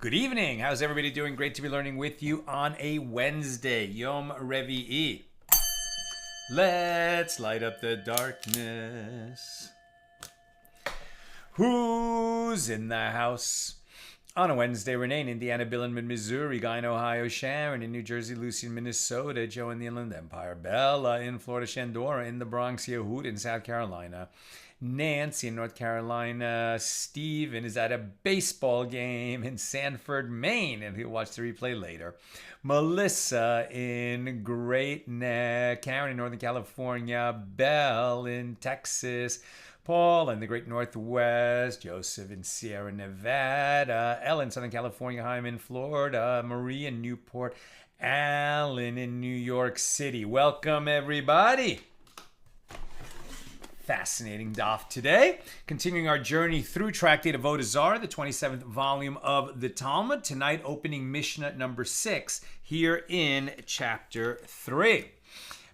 Good evening. How's everybody doing? Great to be learning with you on a Wednesday, Yom Revi'i. Let's light up the darkness. Who's in the house? On a Wednesday, Renee in Indiana, Bill in Missouri, Guy in Ohio, Sharon in New Jersey, Lucy in Minnesota, Joe in the Inland Empire, Bella in Florida, Shandora in the Bronx, Yehud in South Carolina, Nancy in North Carolina, Steven is at a baseball game in Sanford, Maine, and he'll watch the replay later. Melissa in Great Neck, Karen in Northern California, Belle in Texas, Paul in the Great Northwest, Joseph in Sierra Nevada, Ellen in Southern California, Chaim in Florida, Marie in Newport, Alan in New York City. Welcome, everybody. Fascinating daf today. Continuing our journey through Tractate Avoda Zara, the 27th volume of the Talmud. Tonight, opening Mishna number 6 here in chapter 3.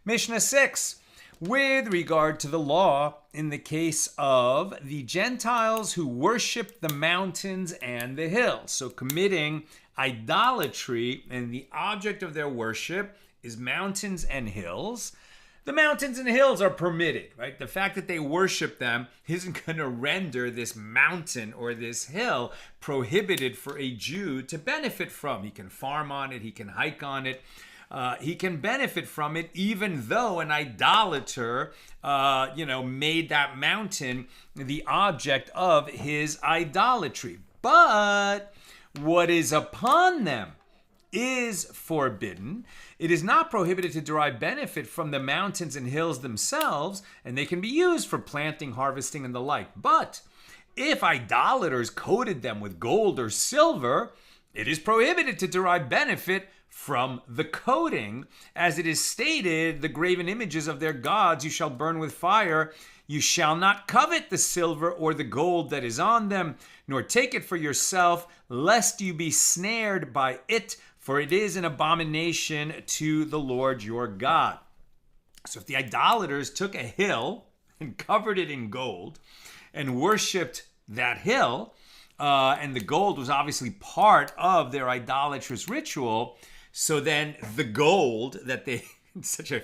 Mishnah 6. With regard to the law in the case of the Gentiles who worship the mountains and the hills. So committing idolatry, and the object of their worship is mountains and hills. The mountains and hills are permitted, right? The fact that they worship them isn't going to render this mountain or this hill prohibited for a Jew to benefit from. He can farm on it, he can hike on it. He can benefit from it even though an idolater, made that mountain the object of his idolatry. But what is upon them is forbidden. It is not prohibited to derive benefit from the mountains and hills themselves, and they can be used for planting, harvesting, and the like. But if idolaters coated them with gold or silver, it is prohibited to derive benefit from the coating. As it is stated, the graven images of their gods you shall burn with fire. You shall not covet the silver or the gold that is on them, nor take it for yourself, lest you be snared by it, for it is an abomination to the Lord your God. So if the idolaters took a hill and covered it in gold and worshipped that hill, and the gold was obviously part of their idolatrous ritual, so then the gold that they, such a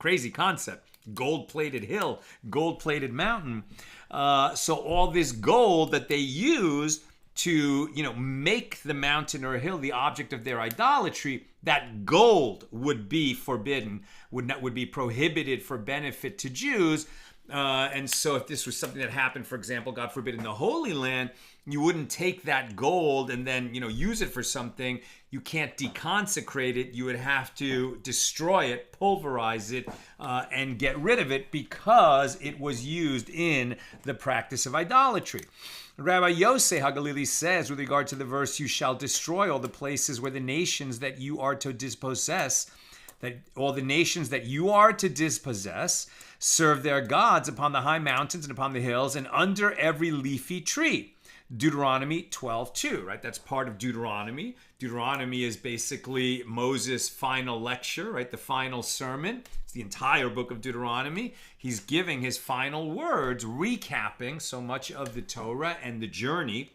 crazy concept, gold-plated hill, gold-plated mountain. So all this gold that they used to, make the mountain or hill the object of their idolatry, that gold would be forbidden, would be prohibited for benefit to Jews. And so if this was something that happened, for example, God forbid, in the Holy Land, you wouldn't take that gold and then, use it for something. You can't deconsecrate it. You would have to destroy it, pulverize it, and get rid of it because it was used in the practice of idolatry. Rabbi Yosef HaGalili says, with regard to the verse, you shall destroy all the places where the nations that you are to dispossess, that all the nations that you are to dispossess serve their gods upon the high mountains and upon the hills and under every leafy tree. Deuteronomy 12:2, right? That's part of Deuteronomy. Deuteronomy is basically Moses' final lecture, right? The final sermon. It's the entire book of Deuteronomy. He's giving his final words, recapping so much of the Torah and the journey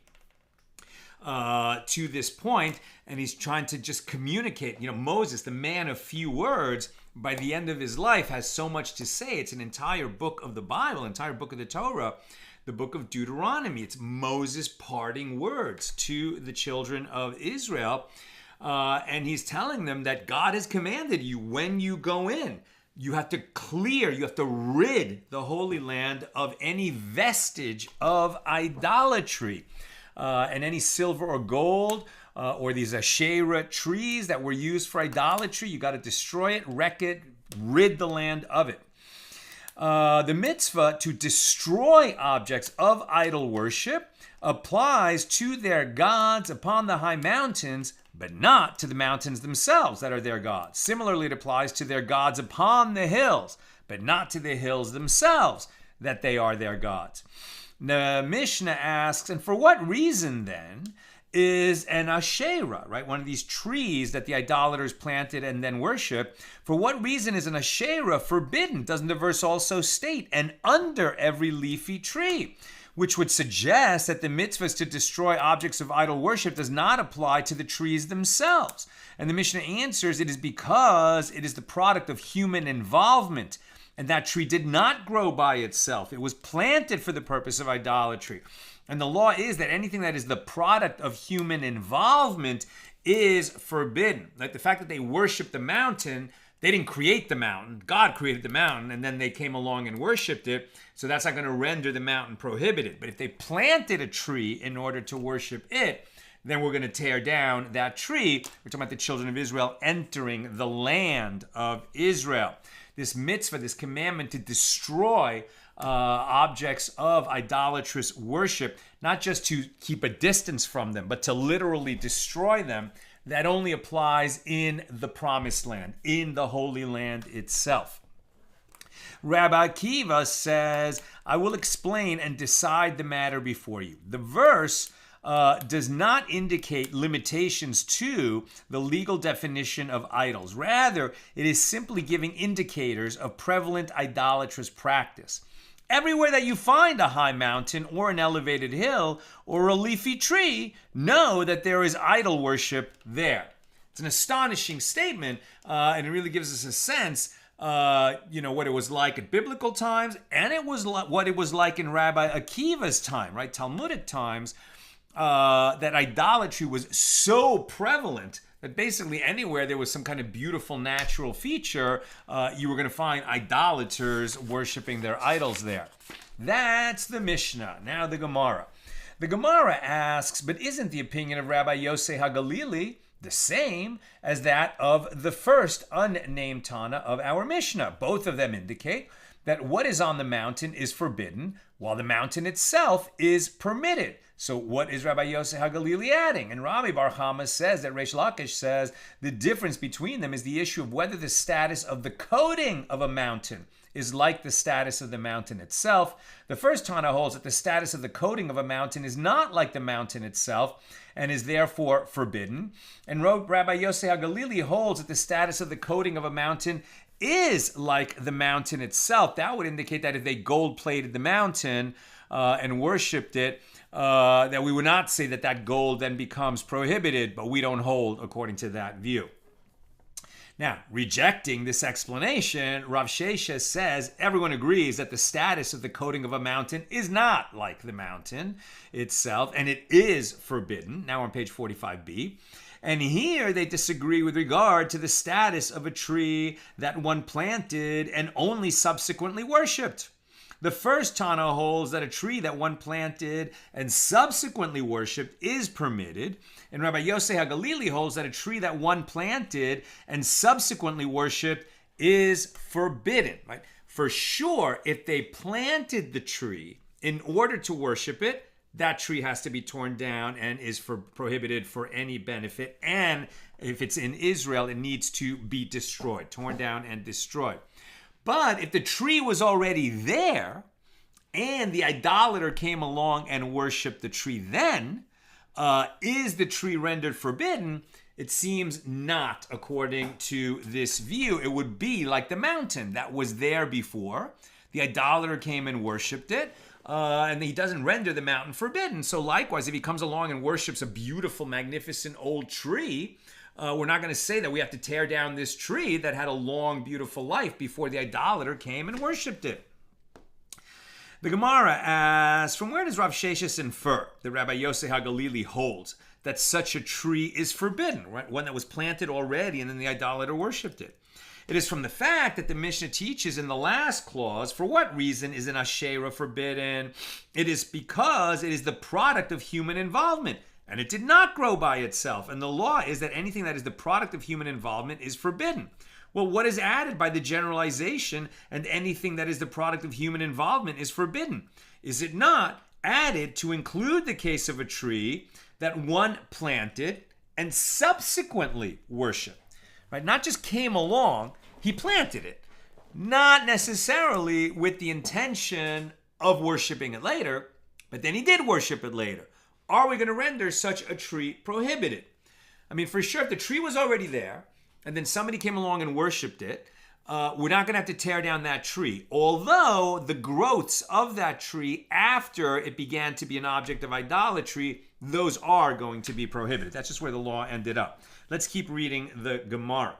to this point, and he's trying to just communicate. Moses, the man of few words, by the end of his life has so much to say. It's an entire book of the Bible, entire book of the Torah, the book of Deuteronomy. It's Moses' parting words to the children of Israel. And he's telling them that God has commanded you when you go in, you have to clear, you have to rid the Holy Land of any vestige of idolatry. And any silver or gold or these asheira trees that were used for idolatry, you got to destroy it, wreck it, rid the land of it. The mitzvah to destroy objects of idol worship applies to their gods upon the high mountains, but not to the mountains themselves that are their gods. Similarly, it applies to their gods upon the hills, but not to the hills themselves that they are their gods. The Mishna asks, and for what reason then is an asheira, right? One of these trees that the idolaters planted and then worship. For what reason is an asheira forbidden? Doesn't the verse also state, and under every leafy tree? Which would suggest that the mitzvahs to destroy objects of idol worship does not apply to the trees themselves. And the Mishnah answers, it is because it is the product of human involvement. And that tree did not grow by itself. It was planted for the purpose of idolatry. And the law is that anything that is the product of human involvement is forbidden. Like the fact that they worship the mountain, they didn't create the mountain. God created the mountain, and then they came along and worshipped it. So that's not going to render the mountain prohibited. But if they planted a tree in order to worship it, then we're going to tear down that tree. We're talking about the children of Israel entering the land of Israel. This mitzvah, this commandment to destroy objects of idolatrous worship, not just to keep a distance from them, but to literally destroy them, that only applies in the promised land, in the Holy Land itself. Rabbi Akiva says, I will explain and decide the matter before you. The verse does not indicate limitations to the legal definition of idols. Rather, it is simply giving indicators of prevalent idolatrous practice. Everywhere that you find a high mountain or an elevated hill or a leafy tree, know that there is idol worship there. It's an astonishing statement, and it really gives us a sense, what it was like at biblical times, and it was what it was like in Rabbi Akiva's time, right? Talmudic times, that idolatry was so prevalent that basically anywhere there was some kind of beautiful natural feature, you were going to find idolaters worshiping their idols there. That's the Mishnah. Now the Gemara. The Gemara asks, but isn't the opinion of Rabbi Yosei HaGalili the same as that of the first unnamed Tana of our Mishnah? Both of them indicate that what is on the mountain is forbidden, while the mountain itself is permitted. So what is Rabbi Yosei HaGalili adding? And Rabbi Bar Chama says that Reish Lakish says the difference between them is the issue of whether the status of the coating of a mountain is like the status of the mountain itself. The first Tana holds that the status of the coating of a mountain is not like the mountain itself and is therefore forbidden. And Rabbi Yosei HaGalili holds that the status of the coating of a mountain is like the mountain itself. That would indicate that if they gold-plated the mountain and worshipped it, that we would not say that that gold then becomes prohibited, but we don't hold according to that view. Now, rejecting this explanation, Rav Sheshes says everyone agrees that the status of the coating of a mountain is not like the mountain itself, and it is forbidden. Now on page 45b. And here they disagree with regard to the status of a tree that one planted and only subsequently worshipped. The first Tana holds that a tree that one planted and subsequently worshipped is permitted, and Rabbi Yosei HaGalili holds that a tree that one planted and subsequently worshipped is forbidden. Right? For sure, if they planted the tree in order to worship it, that tree has to be torn down and is prohibited for any benefit. And if it's in Israel, it needs to be destroyed, torn down and destroyed. But if the tree was already there and the idolater came along and worshipped the tree then, is the tree rendered forbidden? It seems not, according to this view. It would be like the mountain that was there before. The idolater came and worshipped it, and he doesn't render the mountain forbidden. So likewise, if he comes along and worships a beautiful, magnificent old tree, we're not going to say that we have to tear down this tree that had a long, beautiful life before the idolater came and worshipped it. The Gemara asks, from where does Rav Sheshes infer that Rabbi Yosei HaGalili holds that such a tree is forbidden, right? One that was planted already and then the idolater worshipped it? It is from the fact that the Mishnah teaches in the last clause, for what reason is an asheira forbidden? It is because it is the product of human involvement. And it did not grow by itself. And the law is that anything that is the product of human involvement is forbidden. Well, what is added by the generalization and anything that is the product of human involvement is forbidden? Is it not added to include the case of a tree that one planted and subsequently worshiped? Right? Not just came along, he planted it. Not necessarily with the intention of worshiping it later, but then he did worship it later. are we going to render such a tree prohibited? I mean, for sure, if the tree was already there and then somebody came along and worshipped it, we're not going to have to tear down that tree. Although the growths of that tree after it began to be an object of idolatry, those are going to be prohibited. That's just where the law ended up. Let's keep reading the Gemara.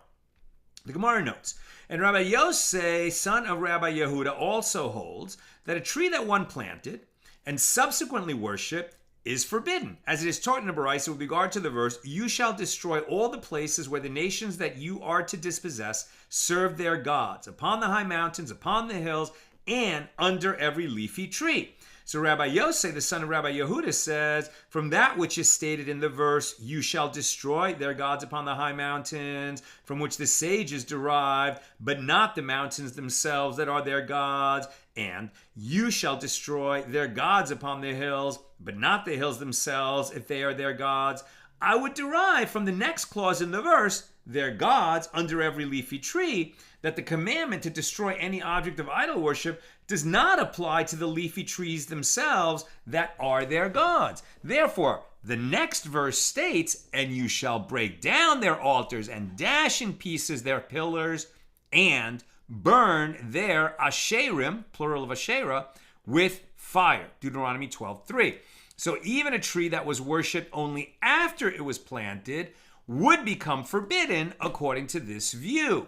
The Gemara notes, and Rabbi Yosei, son of Rabbi Yehuda, also holds that a tree that one planted and subsequently worshipped is forbidden, as it is taught in the Baraisa with regard to the verse, you shall destroy all the places where the nations that you are to dispossess serve their gods, upon the high mountains, upon the hills, and under every leafy tree. So Rabbi Yosei, the son of Rabbi Yehuda, says, from that which is stated in the verse, you shall destroy their gods upon the high mountains, from which the sages derived, but not the mountains themselves that are their gods, and you shall destroy their gods upon the hills, but not the hills themselves, if they are their gods. I would derive from the next clause in the verse, their gods under every leafy tree, that the commandment to destroy any object of idol worship does not apply to the leafy trees themselves that are their gods. Therefore, the next verse states, and you shall break down their altars and dash in pieces their pillars and burn their asheirim, plural of asheira, with fire. Deuteronomy 12:3. So even a tree that was worshipped only after it was planted would become forbidden according to this view.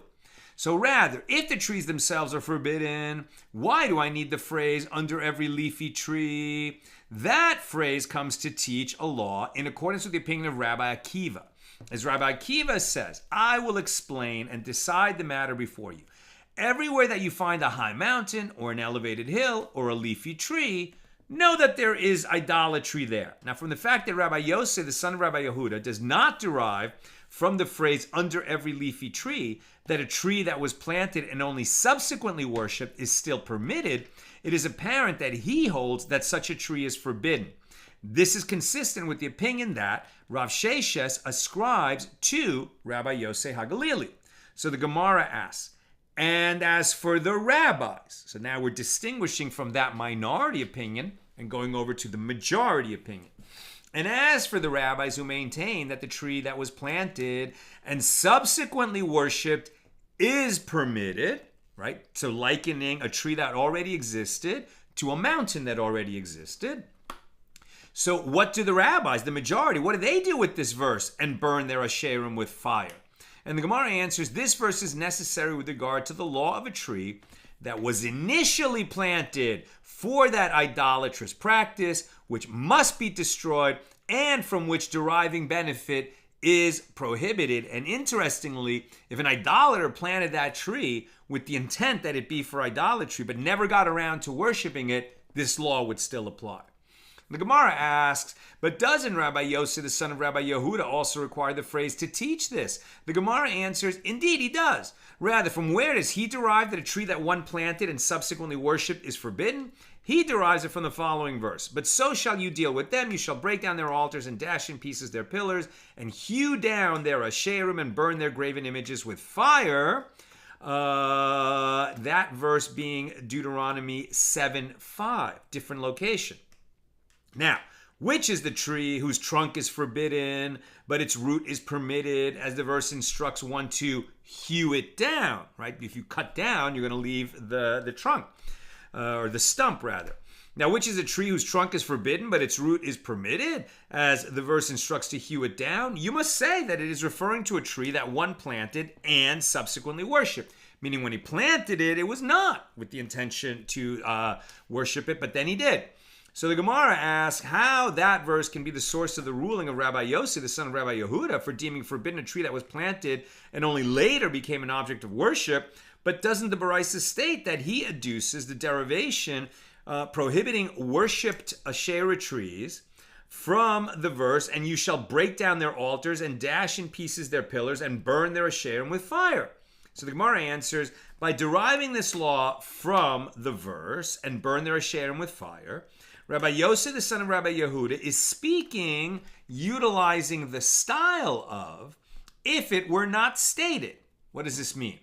So rather, if the trees themselves are forbidden, why do I need the phrase under every leafy tree? That phrase comes to teach a law in accordance with the opinion of Rabbi Akiva. As Rabbi Akiva says, I will explain and decide the matter before you. Everywhere that you find a high mountain or an elevated hill or a leafy tree, know that there is idolatry there. Now, from the fact that Rabbi Yosef, the son of Rabbi Yehuda, does not derive from the phrase under every leafy tree that a tree that was planted and only subsequently worshipped is still permitted, it is apparent that he holds that such a tree is forbidden. This is consistent with the opinion that Rav Sheshes ascribes to Rabbi Yosef HaGalili. So the Gemara asks, and as for the rabbis, so now we're distinguishing from that minority opinion and going over to the majority opinion. And as for the rabbis who maintain that the tree that was planted and subsequently worshipped is permitted, right? So likening a tree that already existed to a mountain that already existed. So what do the rabbis, the majority, what do they do with this verse? And burn their asheirim with fire. And the Gemara answers, this verse is necessary with regard to the law of a tree that was initially planted for that idolatrous practice, which must be destroyed and from which deriving benefit is prohibited. And interestingly, if an idolater planted that tree with the intent that it be for idolatry, but never got around to worshiping it, this law would still apply. The Gemara asks, but doesn't Rabbi Yosef, the son of Rabbi Yehuda, also require the phrase to teach this? The Gemara answers, indeed he does. Rather, from where does he derive that a tree that one planted and subsequently worshipped is forbidden? He derives it from the following verse. But so shall you deal with them. You shall break down their altars and dash in pieces their pillars and hew down their asheirim and burn their graven images with fire. That verse being Deuteronomy 7:5, different location. Now, which is the tree whose trunk is forbidden, but its root is permitted, as the verse instructs one to hew it down, right? If you cut down, you're going to leave the trunk, or the stump, rather. Now, which is a tree whose trunk is forbidden, but its root is permitted, as the verse instructs to hew it down? You must say that it is referring to a tree that one planted and subsequently worshipped. Meaning when he planted it, it was not with the intention to worship it, but then he did. So the Gemara asks how that verse can be the source of the ruling of Rabbi Yosef, the son of Rabbi Yehuda, for deeming forbidden a tree that was planted and only later became an object of worship. But doesn't the Baraisa state that he adduces the derivation prohibiting worshipped asheira trees from the verse, and you shall break down their altars and dash in pieces their pillars and burn their asheirim with fire? So the Gemara answers, by deriving this law from the verse and burn their asheirim with fire, Rabbi Yosef, the son of Rabbi Yehuda, is speaking, utilizing the style of, if it were not stated. What does this mean?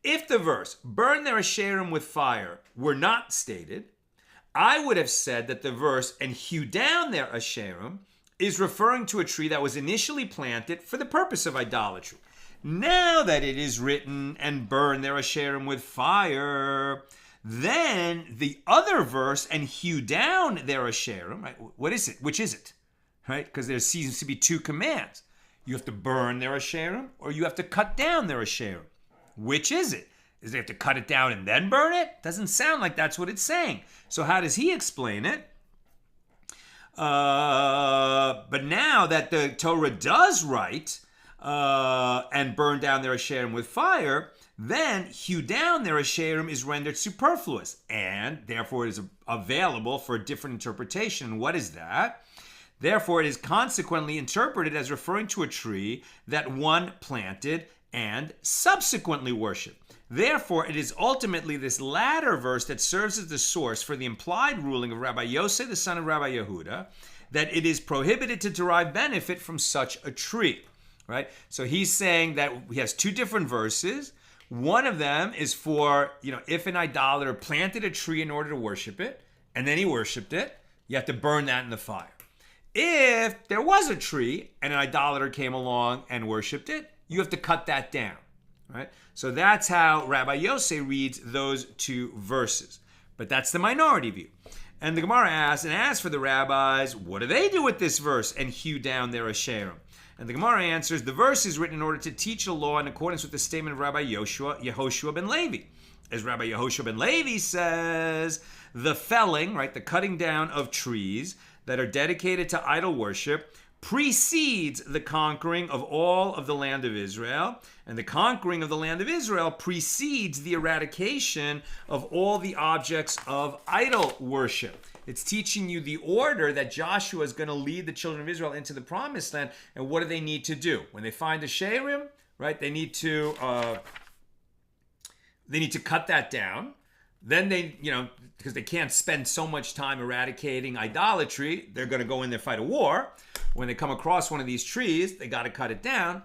If the verse, burn their asheirim with fire, were not stated, I would have said that the verse, and hew down their asheirim, is referring to a tree that was initially planted for the purpose of idolatry. Now that it is written, and burn their asheirim with fire, then the other verse, and hew down their asheirim, right? What is it? Which is it? Right? Because there seems to be two commands. You have to burn their asheirim, or you have to cut down their asheirim. Which is it? Is they have to cut it down and then burn it? Doesn't sound like that's what it's saying. So how does he explain it? But now that the Torah does write and burn down their asheirim with fire, then hew down their asheirim is rendered superfluous, and therefore it is available for a different interpretation. What is that? Therefore, it is consequently interpreted as referring to a tree that one planted and subsequently worshipped. Therefore, it is ultimately this latter verse that serves as the source for the implied ruling of Rabbi Yosef, the son of Rabbi Yehuda, that it is prohibited to derive benefit from such a tree. Right? So he's saying that he has two different verses. One of them is for, if an idolater planted a tree in order to worship it, and then he worshiped it, you have to burn that in the fire. If there was a tree and an idolater came along and worshipped it, you have to cut that down. Right? So that's how Rabbi Yosef reads those two verses. But that's the minority view. And the Gemara asks, and as for the rabbis, what do they do with this verse and hew down their asheirim? And the Gemara answers, the verse is written in order to teach a law in accordance with the statement of Rabbi Yehoshua ben Levi. As Rabbi Yehoshua ben Levi says, the felling, right, the cutting down of trees that are dedicated to idol worship precedes the conquering of all of the land of Israel, and the conquering of the land of Israel precedes the eradication of all the objects of idol worship. It's teaching you the order that Joshua is going to lead the children of Israel into the promised land, and what do they need to do? When they find asheirim, right, they need to cut that down. Then they, because they can't spend so much time eradicating idolatry, they're going to go in there, fight a war. When they come across one of these trees, they got to cut it down.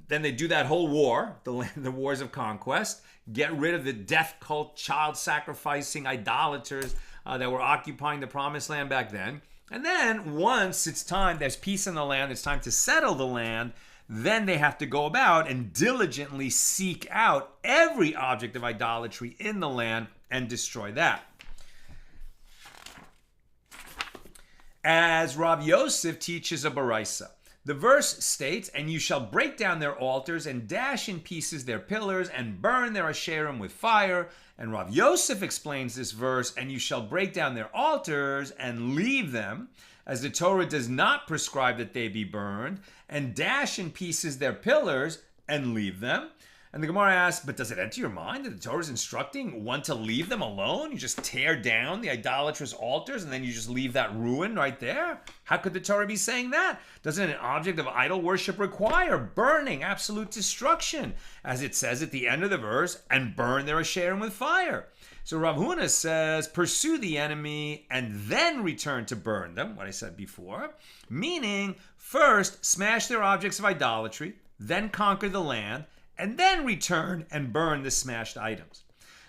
Then they do that whole war, the wars of conquest, get rid of the death cult, child sacrificing idolaters that were occupying the promised land back then. And then once it's time, there's peace in the land, it's time to settle the land, then they have to go about and diligently seek out every object of idolatry in the land and destroy that. As Rav Yosef teaches a Baraisa, the verse states, and you shall break down their altars and dash in pieces their pillars and burn their asheirim with fire. And Rav Yosef explains this verse, and you shall break down their altars and leave them, as the Torah does not prescribe that they be burned, and dash in pieces their pillars and leave them. And the Gemara asks, but does it enter your mind that the Torah is instructing one to leave them alone? You just tear down the idolatrous altars and then you just leave that ruin right there? How could the Torah be saying that? Doesn't an object of idol worship require burning, absolute destruction? As it says at the end of the verse, and burn their asheirim with fire. So Rav Huna says, pursue the enemy and then return to burn them, what I said before. Meaning, first smash their objects of idolatry, then conquer the land, and then return and burn the smashed items.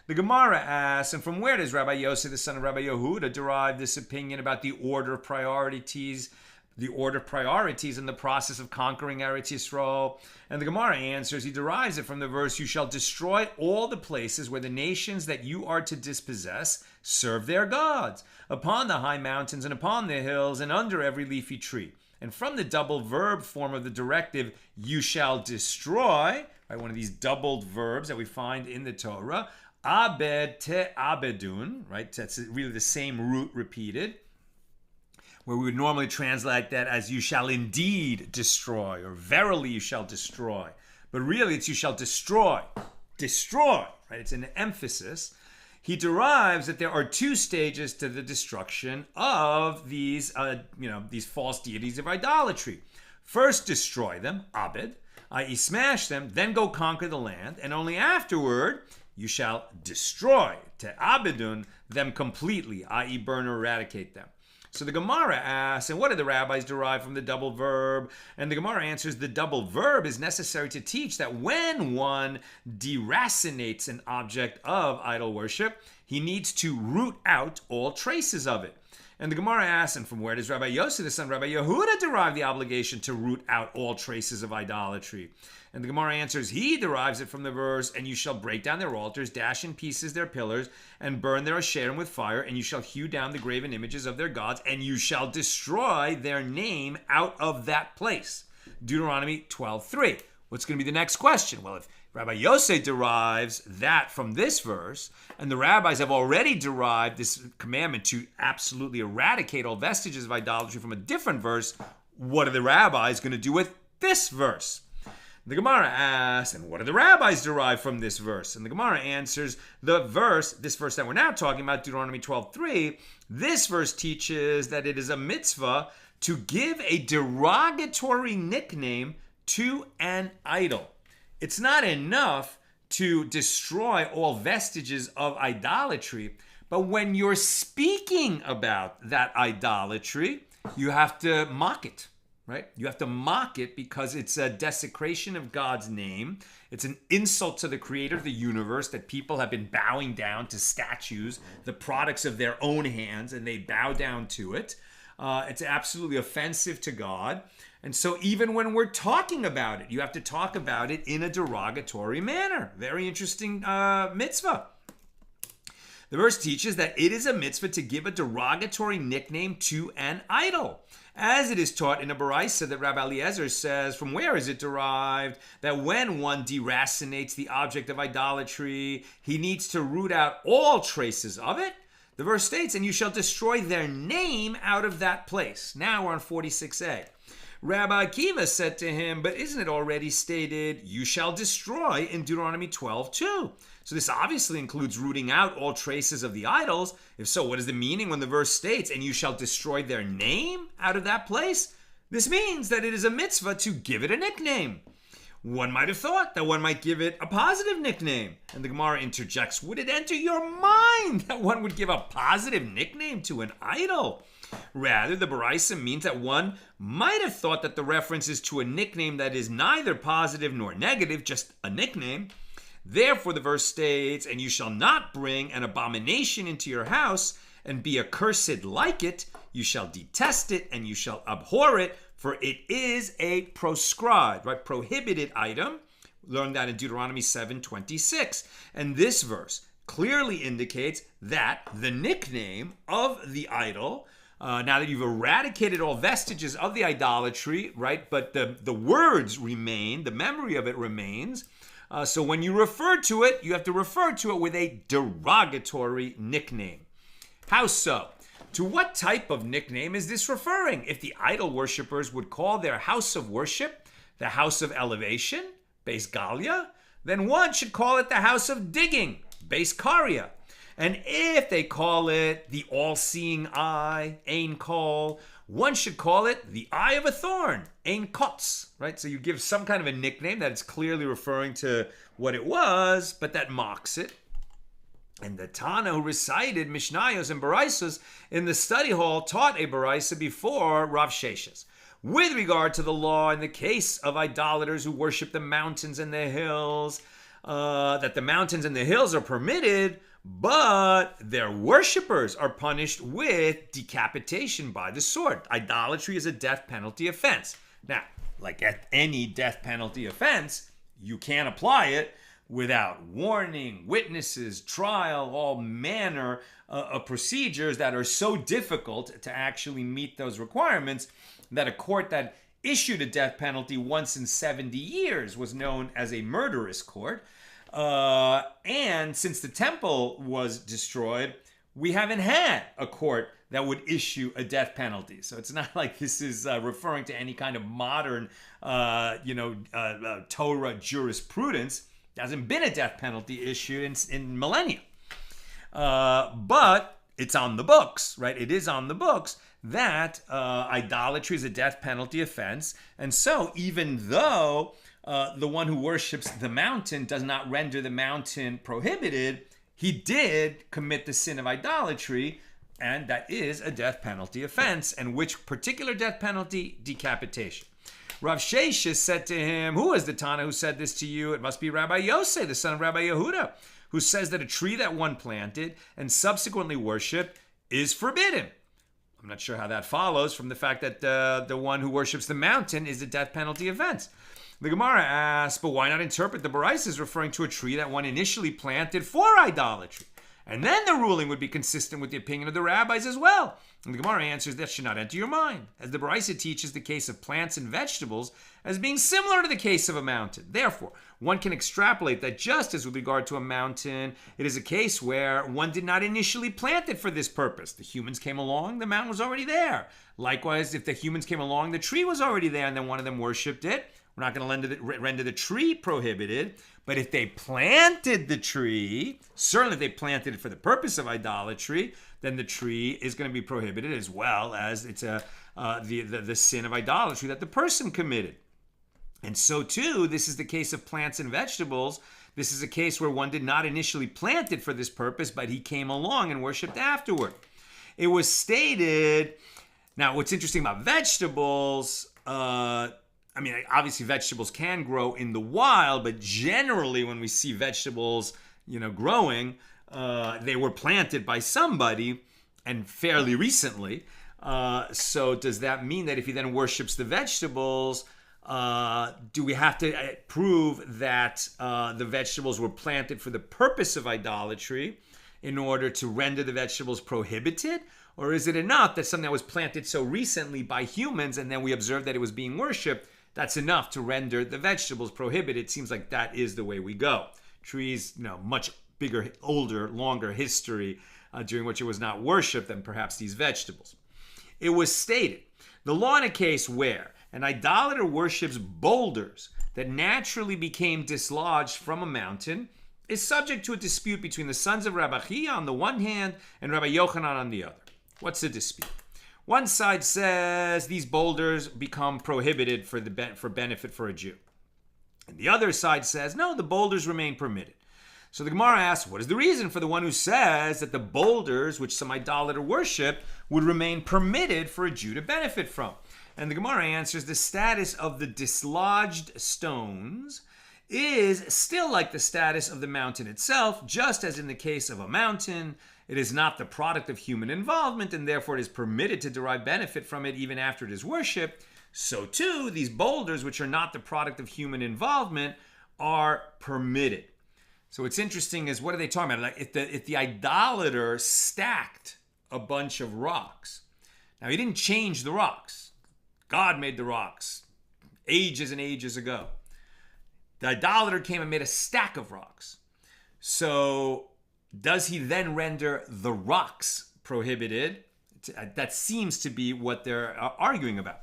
The Gemara asks, and from where does Rabbi Yosef, the son of Rabbi Yehuda, derive this opinion about the order of priorities in the process of conquering Eretz Yisrael? And the Gemara answers, he derives it from the verse, you shall destroy all the places where the nations that you are to dispossess serve their gods, upon the high mountains and upon the hills and under every leafy tree. And from the double verb form of the directive, you shall destroy, right, one of these doubled verbs that we find in the Torah, abed te abedun, right? That's really the same root repeated, where we would normally translate that as you shall indeed destroy, or verily you shall destroy. But really it's you shall destroy, right? It's an emphasis. He derives that there are two stages to the destruction of these false deities of idolatry. First, destroy them, abed, i.e. smash them, then go conquer the land, and only afterward you shall destroy, te abedun, them completely, i.e. burn or eradicate them. So the Gemara asks, and what do the rabbis derive from the double verb? And the Gemara answers, the double verb is necessary to teach that when one deracinates an object of idol worship, he needs to root out all traces of it. And the Gemara asks, and from where does Rabbi Yossi, the son of Rabbi Yehuda, derive the obligation to root out all traces of idolatry? And the Gemara answers, he derives it from the verse, and you shall break down their altars, dash in pieces their pillars, and burn their asherim with fire, and you shall hew down the graven images of their gods, and you shall destroy their name out of that place. Deuteronomy 12:3. What's going to be the next question? Well, if Rabbi Yossi derives that from this verse, and the rabbis have already derived this commandment to absolutely eradicate all vestiges of idolatry from a different verse, what are the rabbis going to do with this verse? The Gemara asks, and what do the rabbis derive from this verse? And the Gemara answers, this verse that we're now talking about, Deuteronomy 12:3, this verse teaches that it is a mitzvah to give a derogatory nickname to an idol. It's not enough to destroy all vestiges of idolatry, but when you're speaking about that idolatry, you have to mock it, right? You have to mock it because it's a desecration of God's name. It's an insult to the creator of the universe that people have been bowing down to statues, the products of their own hands, and they bow down to it. It's absolutely offensive to God. And so even when we're talking about it, you have to talk about it in a derogatory manner. Very interesting mitzvah. The verse teaches that it is a mitzvah to give a derogatory nickname to an idol, as it is taught in a baraisa that Rabbi Eliezer says, from where is it derived? That when one deracinates the object of idolatry, he needs to root out all traces of it. The verse states, and you shall destroy their name out of that place. Now we're on 46a. Rabbi Akiva said to him, but isn't it already stated, you shall destroy in Deuteronomy 12:2? So this obviously includes rooting out all traces of the idols. If so, what is the meaning when the verse states, and you shall destroy their name out of that place? This means that it is a mitzvah to give it a nickname. One might have thought that one might give it a positive nickname. And the Gemara interjects, would it enter your mind that one would give a positive nickname to an idol? Rather, the baraisa means that one might have thought that the reference is to a nickname that is neither positive nor negative, just a nickname. Therefore, the verse states, and you shall not bring an abomination into your house and be accursed like it. You shall detest it and you shall abhor it, for it is a proscribed, right, prohibited item. Learn that in Deuteronomy 7:26. And this verse clearly indicates that the nickname of the idol, now that you've eradicated all vestiges of the idolatry, right, but the words remain, the memory of it remains. So when you refer to it, you have to refer to it with a derogatory nickname. How so? To what type of nickname is this referring? If the idol worshippers would call their house of worship the house of elevation, Beis Galia, then one should call it the house of digging, Beis Karia. And if they call it the all-seeing eye, Ein Kol, one should call it the eye of a thorn, Ein Kotz, right? So you give some kind of a nickname that is clearly referring to what it was, but that mocks it. And the Tana who recited Mishnayos and Baraisos in the study hall taught a Baraisa before Rav Sheshes. With regard to the law in the case of idolaters who worship the mountains and the hills, that the mountains and the hills are permitted, but their worshippers are punished with decapitation by the sword. Idolatry is a death penalty offense. Now, like at any death penalty offense, you can't apply it without warning, witnesses, trial, all manner of procedures that are so difficult to actually meet those requirements that a court that issued a death penalty once in 70 years was known as a murderous court. And since the temple was destroyed, we haven't had a court that would issue a death penalty. So it's not like this is referring to any kind of modern, Torah jurisprudence. There hasn't been a death penalty issued in millennia. But it's on the books, right? It is on the books that idolatry is a death penalty offense. And so even though the one who worships the mountain does not render the mountain prohibited, he did commit the sin of idolatry, and that is a death penalty offense. And which particular death penalty? Decapitation. Rav Sheshes said to him, who is the Tana who said this to you? It must be Rabbi Yossi, the son of Rabbi Yehuda, who says that a tree that one planted and subsequently worshipped is forbidden. I'm not sure how that follows from the fact that the one who worships the mountain is a death penalty offense. The Gemara asks, but why not interpret the Baraisa as referring to a tree that one initially planted for idolatry? And then the ruling would be consistent with the opinion of the rabbis as well. And the Gemara answers that should not enter your mind, as the Baraisa teaches the case of plants and vegetables as being similar to the case of a mountain. Therefore, one can extrapolate that just as with regard to a mountain, it is a case where one did not initially plant it for this purpose. The humans came along, the mountain was already there. Likewise, if the humans came along, the tree was already there, and then one of them worshipped it. We're not going to render the tree prohibited, but if they planted the tree, certainly if they planted it for the purpose of idolatry, then the tree is going to be prohibited, as well as it's the sin of idolatry that the person committed. And so too, this is the case of plants and vegetables. This is a case where one did not initially plant it for this purpose, but he came along and worshipped afterward. It was stated, now what's interesting about vegetables, obviously vegetables can grow in the wild, but generally when we see vegetables, growing, they were planted by somebody, and fairly recently. So does that mean that if he then worships the vegetables, do we have to prove that the vegetables were planted for the purpose of idolatry in order to render the vegetables prohibited? Or is it enough that something that was planted so recently by humans and then we observed that it was being worshipped, that's enough to render the vegetables prohibited? It seems like that is the way we go. Trees, much bigger, older, longer history during which it was not worshipped than perhaps these vegetables. It was stated, the law in a case where an idolater worships boulders that naturally became dislodged from a mountain is subject to a dispute between the sons of Rabbi Chia on the one hand and Rabbi Yochanan on the other. What's the dispute? One side says these boulders become prohibited for benefit for a Jew. And the other side says, no, the boulders remain permitted. So the Gemara asks, what is the reason for the one who says that the boulders, which some idolater worship, would remain permitted for a Jew to benefit from? And the Gemara answers, the status of the dislodged stones is still like the status of the mountain itself, just as in the case of a mountain, it is not the product of human involvement, and therefore it is permitted to derive benefit from it even after it is worshipped. So too, these boulders, which are not the product of human involvement, are permitted. So what's interesting is, what are they talking about? Like if the idolater stacked a bunch of rocks. Now, he didn't change the rocks. God made the rocks ages and ages ago. The idolater came and made a stack of rocks. So does he then render the rocks prohibited? That seems to be what they're arguing about.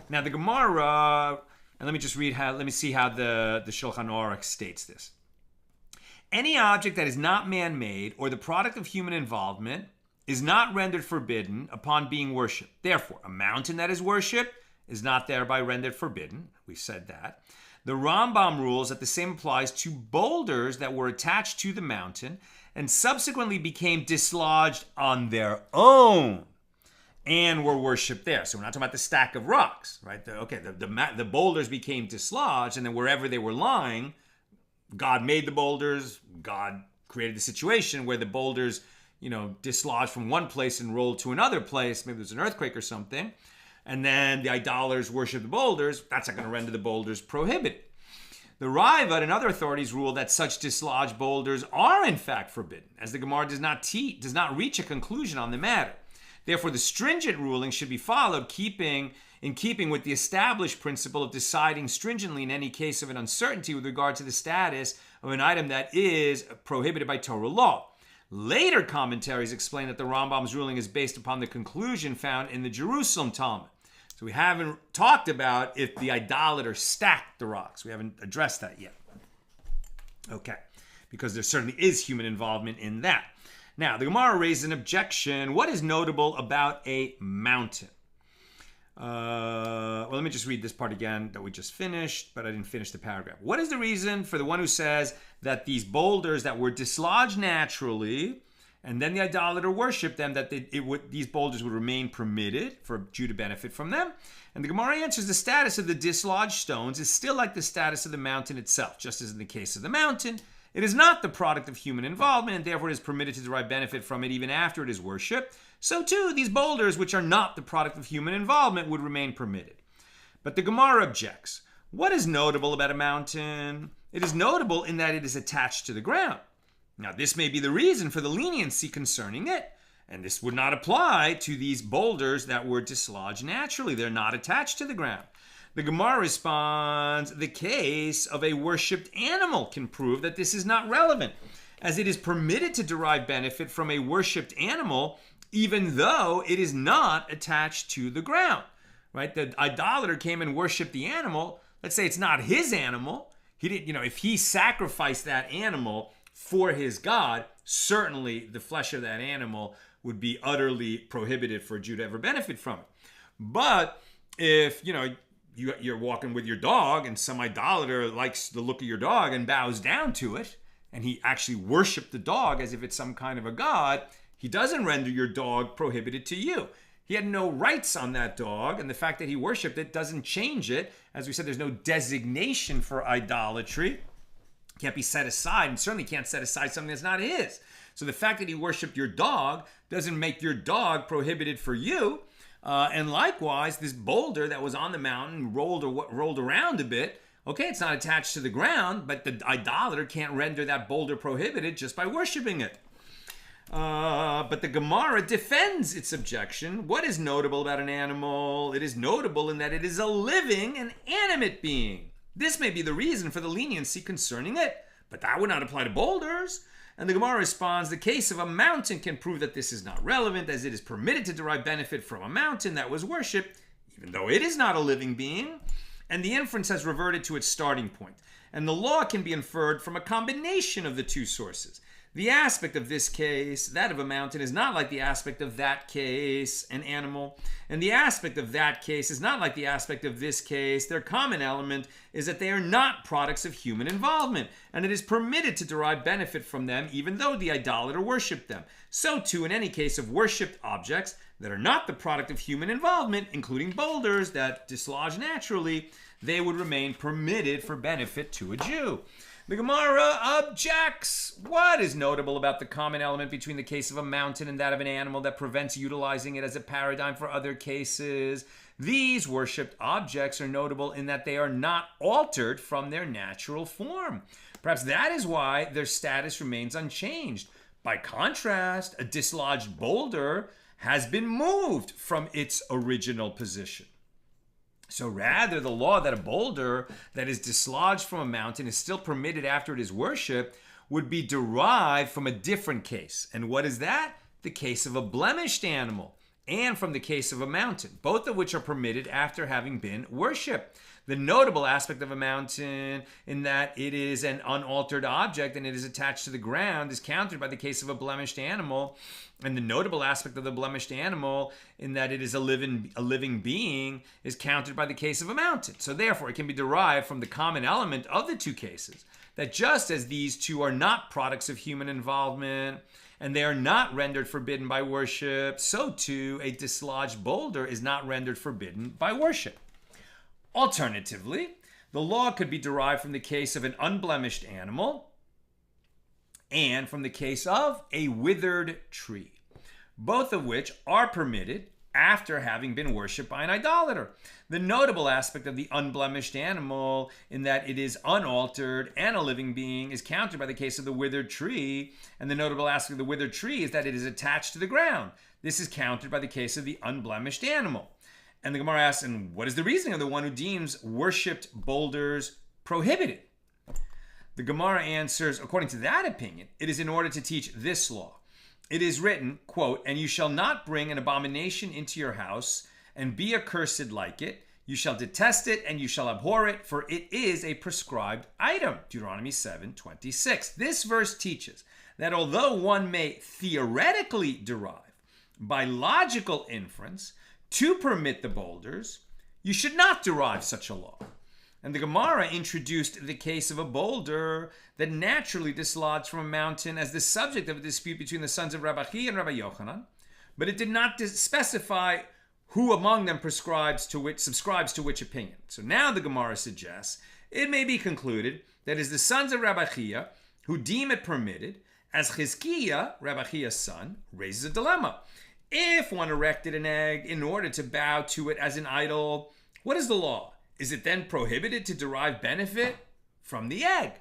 Now the Gemara, and let me see how the Shulchan Aruch states this. Any object that is not man-made or the product of human involvement is not rendered forbidden upon being worshipped. Therefore, a mountain that is worshipped is not thereby rendered forbidden. We said that. The Rambam rules that the same applies to boulders that were attached to the mountain and subsequently became dislodged on their own and were worshipped there. So we're not talking about the stack of rocks, right? The boulders became dislodged, and then wherever they were lying, God made the boulders. God created the situation where the boulders, dislodged from one place and rolled to another place. Maybe there's an earthquake or something. And then the idolaters worship the boulders. That's not going to render the boulders prohibited. The Raivad and other authorities rule that such dislodged boulders are in fact forbidden, as the Gemara does not reach a conclusion on the matter. Therefore, the stringent ruling should be followed, in keeping with the established principle of deciding stringently in any case of an uncertainty with regard to the status of an item that is prohibited by Torah law. Later commentaries explain that the Rambam's ruling is based upon the conclusion found in the Jerusalem Talmud. So we haven't talked about if the idolater stacked the rocks. We haven't addressed that yet. Okay, because there certainly is human involvement in that. Now, the Gemara raises an objection. What is notable about a mountain? Let me just read this part again that we just finished, but I didn't finish the paragraph. What is the reason for the one who says that these boulders that were dislodged naturally, and then the idolater worshipped them, that these boulders would remain permitted for a Jew to benefit from them? And the Gemara answers, the status of the dislodged stones is still like the status of the mountain itself. Just as in the case of the mountain, It is not the product of human involvement, and therefore it is permitted to derive benefit from it even after it is worshipped. So too, these boulders, which are not the product of human involvement, would remain permitted. But the Gemara objects. What is notable about a mountain? It is notable in that it is attached to the ground. Now, this may be the reason for the leniency concerning it. And this would not apply to these boulders that were dislodged naturally. They're not attached to the ground. The Gemara responds, the case of a worshipped animal can prove that this is not relevant, as it is permitted to derive benefit from a worshipped animal, even though it is not attached to the ground. Right? The idolater came and worshipped the animal. Let's say it's not his animal. He didn't, if he sacrificed that animal for his God, certainly the flesh of that animal would be utterly prohibited for a Jew to ever benefit from it. But if, you're walking with your dog and some idolater likes the look of your dog and bows down to it, and he actually worshiped the dog as if it's some kind of a god, he doesn't render your dog prohibited to you. He had no rights on that dog, and the fact that he worshipped it doesn't change it. As we said, there's no designation for idolatry. It can't be set aside, and certainly can't set aside something that's not his. So the fact that he worshipped your dog doesn't make your dog prohibited for you. And likewise, this boulder that was on the mountain rolled around a bit. Okay, it's not attached to the ground, but the idolater can't render that boulder prohibited just by worshiping it. But the Gemara defends its objection. What is notable about an animal? It is notable in that it is a living and animate being. This may be the reason for the leniency concerning it, but that would not apply to boulders. And the Gemara responds, the case of a mountain can prove that this is not relevant, as it is permitted to derive benefit from a mountain that was worshipped, even though it is not a living being. And the inference has reverted to its starting point. And the law can be inferred from a combination of the two sources. The aspect of this case, that of a mountain, is not like the aspect of that case, an animal. And the aspect of that case is not like the aspect of this case. Their common element is that they are not products of human involvement, and it is permitted to derive benefit from them even though the idolater worshipped them. So too in any case of worshipped objects that are not the product of human involvement, including boulders that dislodge naturally, they would remain permitted for benefit to a Jew. The Gemara objects. What is notable about the common element between the case of a mountain and that of an animal that prevents utilizing it as a paradigm for other cases? These worshipped objects are notable in that they are not altered from their natural form. Perhaps that is why their status remains unchanged. By contrast, a dislodged boulder has been moved from its original position. So rather, the law that a boulder that is dislodged from a mountain is still permitted after it is worshipped would be derived from a different case. And what is that? The case of a blemished animal, and from the case of a mountain, both of which are permitted after having been worshipped. The notable aspect of a mountain, in that it is an unaltered object and it is attached to the ground, is countered by the case of a blemished animal. And the notable aspect of the blemished animal, in that it is a living being, is countered by the case of a mountain. So therefore, it can be derived from the common element of the two cases, that just as these two are not products of human involvement, and they are not rendered forbidden by worship, so too a dislodged boulder is not rendered forbidden by worship. Alternatively, the law could be derived from the case of an unblemished animal and from the case of a withered tree, both of which are permitted after having been worshipped by an idolater. The notable aspect of the unblemished animal, in that it is unaltered and a living being, is countered by the case of the withered tree. And the notable aspect of the withered tree is that it is attached to the ground. This is countered by the case of the unblemished animal. And the Gemara asks, and what is the reasoning of the one who deems worshipped boulders prohibited? The Gemara answers, according to that opinion, it is in order to teach this law. It is written, quote, and you shall not bring an abomination into your house and be accursed like it. You shall detest it and you shall abhor it, for it is a prescribed item. Deuteronomy 7:26. This verse teaches that although one may theoretically derive by logical inference to permit the boulders, you should not derive such a law. And the Gemara introduced the case of a boulder that naturally dislodged from a mountain as the subject of a dispute between the sons of Rabbi Chia and Rabbi Yochanan, but it did not specify who among them subscribes to which opinion. So now the Gemara suggests it may be concluded that as the sons of Rabbi Chia who deem it permitted, as Chizkiah, Rabbi Chia's son, raises a dilemma. If one erected an egg in order to bow to it as an idol, what is the law? Is it then prohibited to derive benefit from the egg?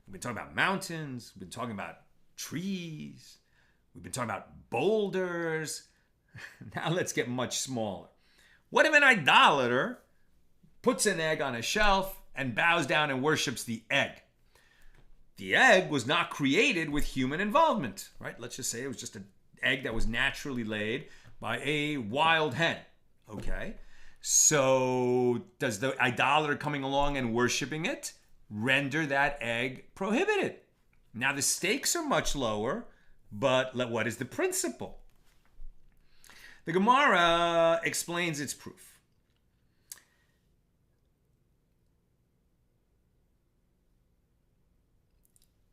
We've been talking about mountains, we've been talking about trees, we've been talking about boulders. Now let's get much smaller. What if an idolater puts an egg on a shelf and bows down and worships the egg? The egg was not created with human involvement, right? Let's just say it was just an egg that was naturally laid by a wild hen, okay? So does the idolater coming along and worshiping it render that egg prohibited? Now the stakes are much lower, but what is the principle? The Gemara explains its proof.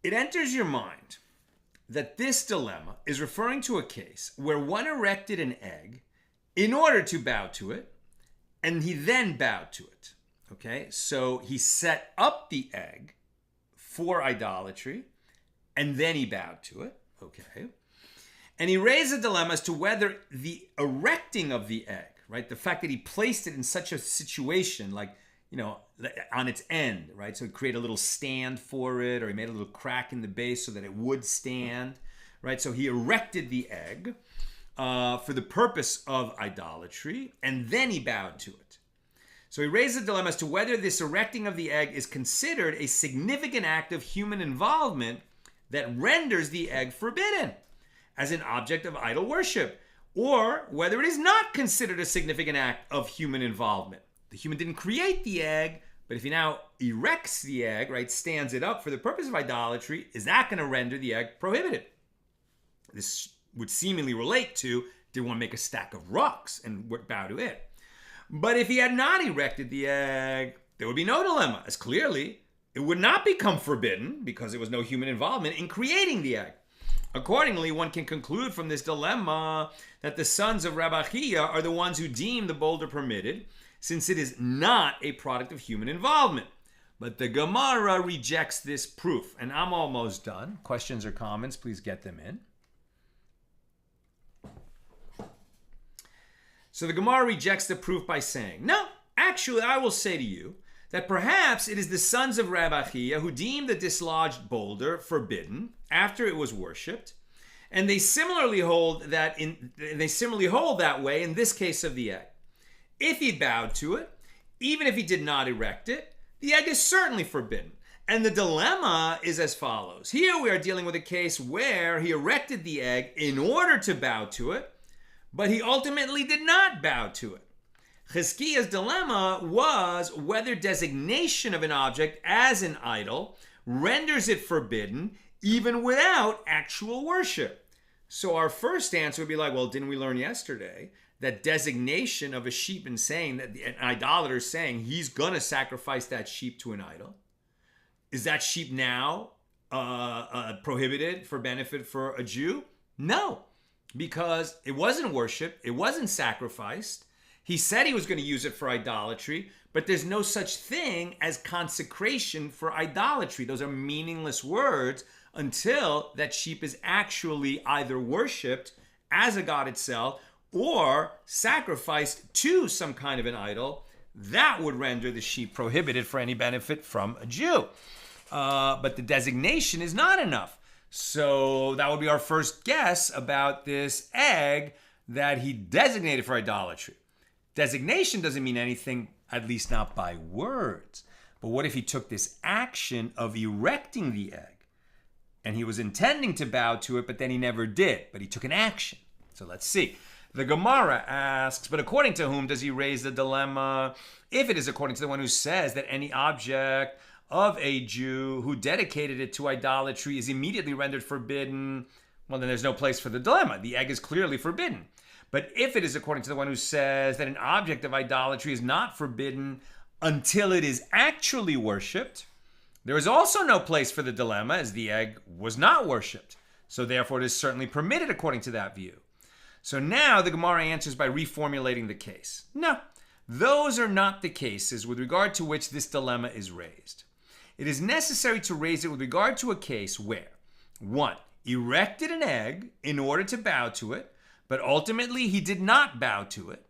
It enters your mind that this dilemma is referring to a case where one erected an egg in order to bow to it, and he then bowed to it. Okay, so he set up the egg for idolatry, and then he bowed to it. Okay, and he raised a dilemma as to whether the erecting of the egg, right, the fact that he placed it in such a situation, like, you know, on its end, right? So he created a little stand for it, or he made a little crack in the base so that it would stand, right? So he erected the egg for the purpose of idolatry, and then he bowed to it. So he raised the dilemma as to whether this erecting of the egg is considered a significant act of human involvement that renders the egg forbidden as an object of idol worship, or whether it is not considered a significant act of human involvement. The human didn't create the egg, but if he now erects the egg, right, stands it up for the purpose of idolatry, is that going to render the egg prohibited? This would seemingly relate to, did one make a stack of rocks and bow to it? But if he had not erected the egg, there would be no dilemma, as clearly it would not become forbidden because there was no human involvement in creating the egg. Accordingly, one can conclude from this dilemma that the sons of Rabbi Chia are the ones who deem the boulder permitted, since it is not a product of human involvement. But the Gemara rejects this proof. And I'm almost done. Questions or comments, please get them in. So the Gemara rejects the proof by saying, no, actually I will say to you that perhaps it is the sons of Rabbi Chia who deemed the dislodged boulder forbidden after it was worshipped, and they similarly hold that way in this case of the egg. If he bowed to it, even if he did not erect it, the egg is certainly forbidden. And the dilemma is as follows. Here we are dealing with a case where he erected the egg in order to bow to it, but he ultimately did not bow to it. Chizkiah's dilemma was whether designation of an object as an idol renders it forbidden even without actual worship. So our first answer would be like, well, didn't we learn yesterday that designation of a sheep and saying that an idolater is saying he's going to sacrifice that sheep to an idol? Is that sheep now prohibited for benefit for a Jew? No, because it wasn't worshiped, it wasn't sacrificed. He said he was going to use it for idolatry, but there's no such thing as consecration for idolatry. Those are meaningless words until that sheep is actually either worshipped as a god itself or sacrificed to some kind of an idol. That would render the sheep prohibited for any benefit from a Jew. But the designation is not enough. So that would be our first guess about this egg that he designated for idolatry. Designation doesn't mean anything, at least not by words. But what if he took this action of erecting the egg and he was intending to bow to it, but then he never did, but he took an action? So let's see. The Gemara asks, but according to whom does he raise the dilemma? If it is according to the one who says that any object of a Jew who dedicated it to idolatry is immediately rendered forbidden, well, then there's no place for the dilemma. The egg is clearly forbidden. But if it is according to the one who says that an object of idolatry is not forbidden until it is actually worshipped, there is also no place for the dilemma, as the egg was not worshipped. So therefore it is certainly permitted according to that view. So now the Gemara answers by reformulating the case. No, those are not the cases with regard to which this dilemma is raised. it is necessary to raise it with regard to a case where, 1, erected an egg in order to bow to it, but ultimately he did not bow to it,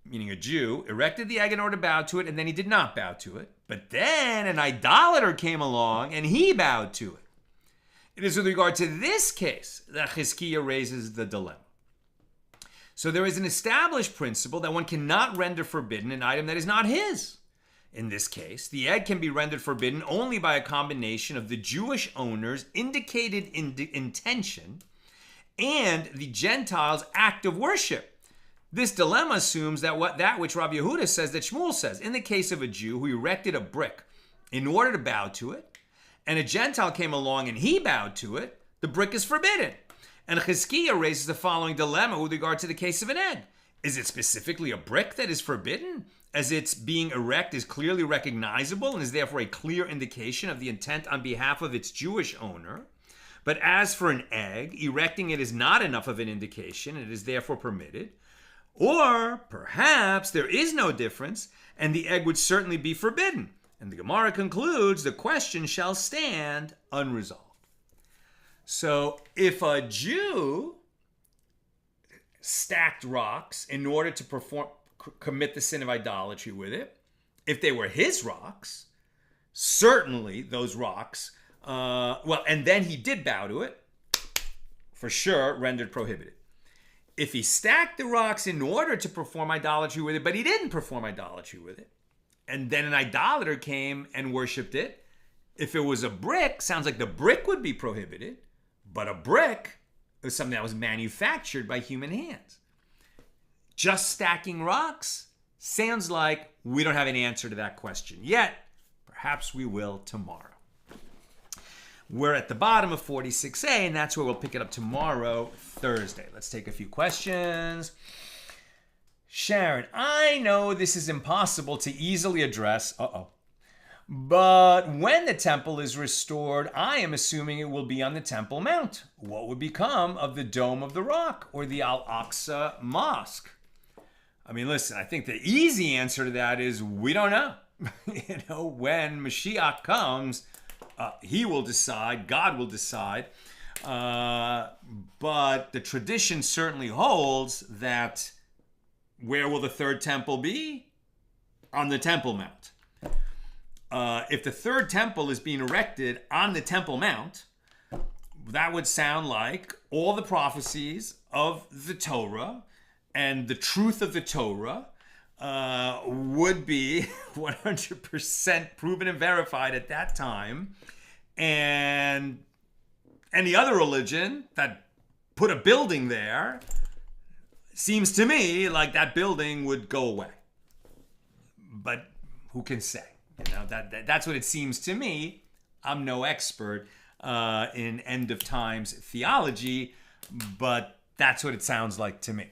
meaning a Jew erected the egg in order to bow to it, and then he did not bow to it. But then an idolater came along and he bowed to it. It is with regard to this case that Chizkiah raises the dilemma. So there is an established principle that one cannot render forbidden an item that is not his. In this case, the egg can be rendered forbidden only by a combination of the Jewish owner's indicated intention and the Gentiles' act of worship. This dilemma assumes that which Rabbi Yehuda says that Shmuel says. In the case of a Jew who erected a brick in order to bow to it, and a Gentile came along and he bowed to it, the brick is forbidden. And Chizkiah raises the following dilemma with regard to the case of an egg. Is it specifically a brick that is forbidden, as its being erect is clearly recognizable and is therefore a clear indication of the intent on behalf of its Jewish owner? But as for an egg, erecting it is not enough of an indication and it is therefore permitted. Or perhaps there is no difference and the egg would certainly be forbidden. And the Gemara concludes the question shall stand unresolved. So if a Jew stacked rocks in order to commit the sin of idolatry with it, if they were his rocks, certainly those rocks, and then he did bow to it, for sure rendered prohibited. If he stacked the rocks in order to perform idolatry with it, but he didn't perform idolatry with it, and then an idolater came and worshipped it, if it was a brick, sounds like the brick would be prohibited, but a brick is something that was manufactured by human hands. Just stacking rocks sounds like we don't have an answer to that question yet. Perhaps we will tomorrow. We're at the bottom of 46a, and that's where we'll pick it up tomorrow, Thursday. Let's take a few questions. Sharon, I know this is impossible to easily address. But when the temple is restored, I am assuming it will be on the Temple Mount. What would become of the Dome of the Rock or the Al-Aqsa Mosque? I mean, listen, I think the easy answer to that is we don't know. When Mashiach comes, he will decide, God will decide. But the tradition certainly holds that where will the third temple be? On the Temple Mount. If the third temple is being erected on the Temple Mount, that would sound like all the prophecies of the Torah and the truth of the Torah would be 100% proven and verified at that time. And any other religion that put a building there, seems to me like that building would go away. But who can say? That's what it seems to me. I'm no expert in end of times theology, but that's what it sounds like to me.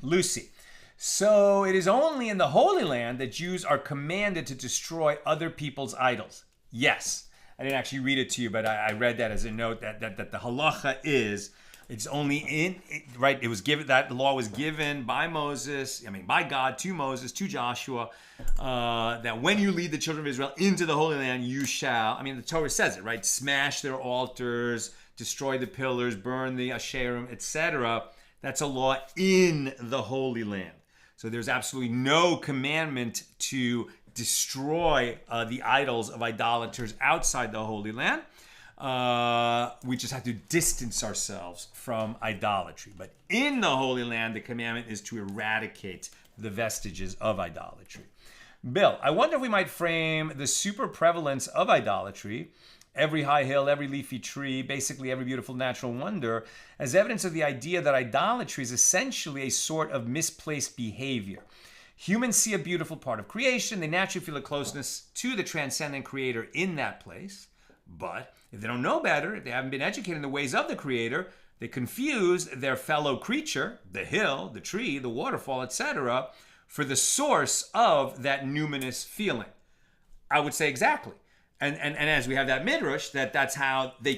Lucy, so it is only in the Holy Land that Jews are commanded to destroy other people's idols. Yes. I didn't actually read it to you, but I read that as a note that the halacha is it's only right. It was given, that law was given by by God to Moses, to Joshua, that when you lead the children of Israel into the Holy Land, you shall, the Torah says it, right? Smash their altars, destroy the pillars, burn the asherim, etc. That's a law in the Holy Land. So there's absolutely no commandment to destroy the idols of idolaters outside the Holy Land. We just have to distance ourselves from idolatry. But in the Holy Land, the commandment is to eradicate the vestiges of idolatry. Bill, I wonder if we might frame the super prevalence of idolatry, every high hill, every leafy tree, basically every beautiful natural wonder, as evidence of the idea that idolatry is essentially a sort of misplaced behavior. Humans see a beautiful part of creation. They naturally feel a closeness to the transcendent creator in that place. But if they don't know better, if they haven't been educated in the ways of the creator, they confuse their fellow creature, the hill, the tree, the waterfall, etc., for the source of that numinous feeling. I would say exactly. And as we have that midrash, that's how the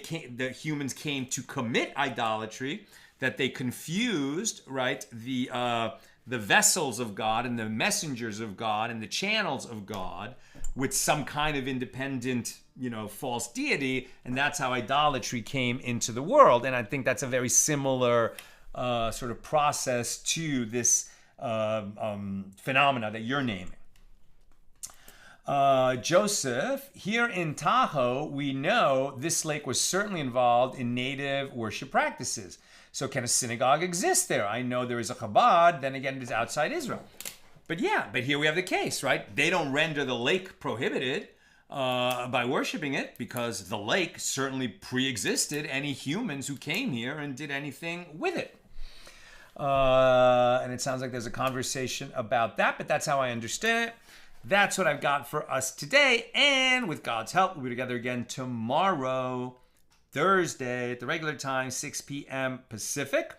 humans came to commit idolatry, that they confused, right, the vessels of God and the messengers of God and the channels of God with some kind of independent, false deity, and that's how idolatry came into the world. And I think that's a very similar sort of process to this phenomena that you're naming. Joseph, here in Tahoe, we know this lake was certainly involved in native worship practices. So can a synagogue exist there? I know there is a Chabad, then again, it is outside Israel. But here we have the case, right? They don't render the lake prohibited by worshiping it because the lake certainly pre-existed any humans who came here and did anything with it. And it sounds like there's a conversation about that, but that's how I understand it. That's what I've got for us today. And with God's help, we'll be together again tomorrow, Thursday, at the regular time, 6 p.m. Pacific.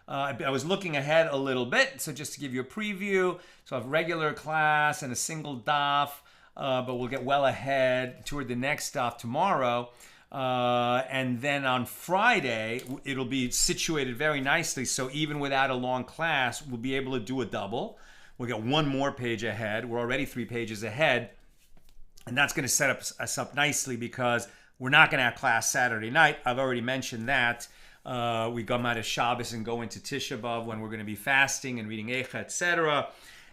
I was looking ahead a little bit, so just to give you a preview. So I have regular class and a single daf, but we'll get well ahead toward the next daf tomorrow. And then on Friday, it'll be situated very nicely. So even without a long class, we'll be able to do a double. We'll get one more page ahead. We're already 3 pages ahead. And that's going to set us up nicely because we're not going to have class Saturday night. I've already mentioned that. We come out of Shabbos and go into Tisha B'Av when we're going to be fasting and reading Eicha, etc.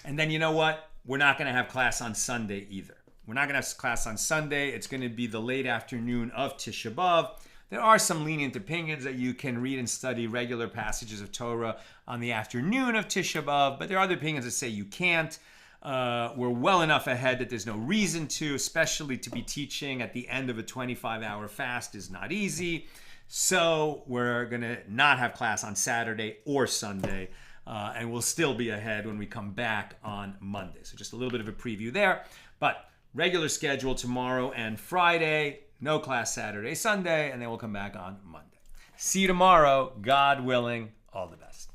And then you know what? We're not going to have class on Sunday either. We're not going to have class on Sunday. It's going to be the late afternoon of Tisha B'Av. There are some lenient opinions that you can read and study regular passages of Torah on the afternoon of Tisha B'Av, but there are other opinions that say you can't. We're well enough ahead that there's no reason to, especially to be teaching at the end of a 25-hour fast is not easy. So we're going to not have class on Saturday or Sunday, and we'll still be ahead when we come back on Monday. So just a little bit of a preview there, but regular schedule tomorrow and Friday, no class Saturday, Sunday, and then we'll come back on Monday. See you tomorrow, God willing. All the best.